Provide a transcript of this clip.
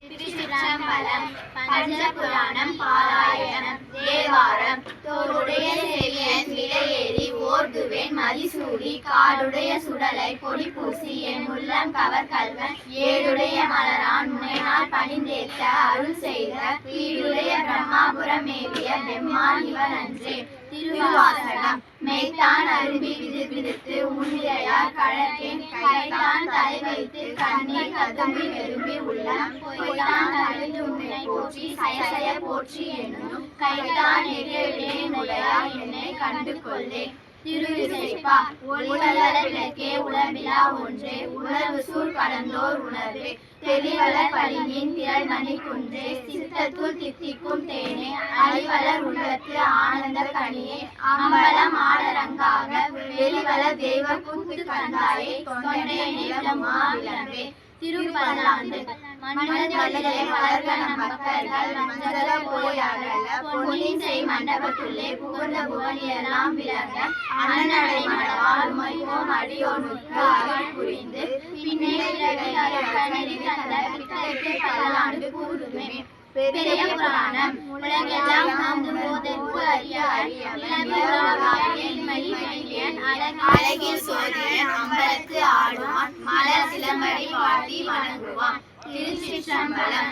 திருச்சிற்றம்பலம். பஞ்சபுராணம் பாராயணம். தேவாரம். தோடுடைய செவியன் விலையேறி ஓர்துவேன் மதிசூடி காடுடைய சுடலை பொடி பூசி என் உள்ளம் கவர் கல்வன் ஏடுடைய மலரான் முனைநாள் பணிந்தேற்ற அருள் செய்த வீடுடைய பிரம்மாபுரம் மேவிய பெம்மான் இவன் அன்றே. திருவாசகம். மெய்தான் அரும்பி விதிர்விதித்து உன்னிரையார் கழற்கேன் கைதான் தலை வைத்து கண்ணீர் கதும்பி வெறும்பி உள்ளம் பொய்தான் தழுந்து உன்னை போற்றி சயசய போற்றி என்னும் கைதான் எதிரே நுழையா என்னை கண்டு கொள்ளே. திருவிசைப்பா. ஒளிவளர் விளக்கே உளவிலா ஒன்றே உணர்வு சூழ் கடந்தோர் உணர்வே தெளிவளர் பளிங்கின் திரள்மணி குன்றே சித்தத்துள் தித்திக்கும் தேனே அழிவளர் உள்ளத்து ஆனந்த கனியே அம்பலம் ஆடரங்காக வெளிவளர் தெய்வ கூத்து கண்டாயே தொண்டைய நிலமா விளம்பே. திருப்பல்லாண்டு. மன்னர்களை வளர்க நம் பக்தர்கள் மஞ்சள போய் அகல பொன்னின் செய் மண்டபத்துள்ளே புகுந்த புவனியெல்லாம் விளங்க அண்ணனை மடவால் உமையோம் அடியோனுக்கு அருள் புரிந்து பின்னே கணிதி தந்த பித்தருக்கு பல்லாண்டு கூறுமே. பெரிய புராணம். உலகெல்லாம் ஆண்டு போதற்கு அறிய அழகில் சோதியன் அம்பலத்து ஆடுவான் மலர் சிலம்படி பாட்டி வணங்குவான். திருச்சிற்றம்பலம்.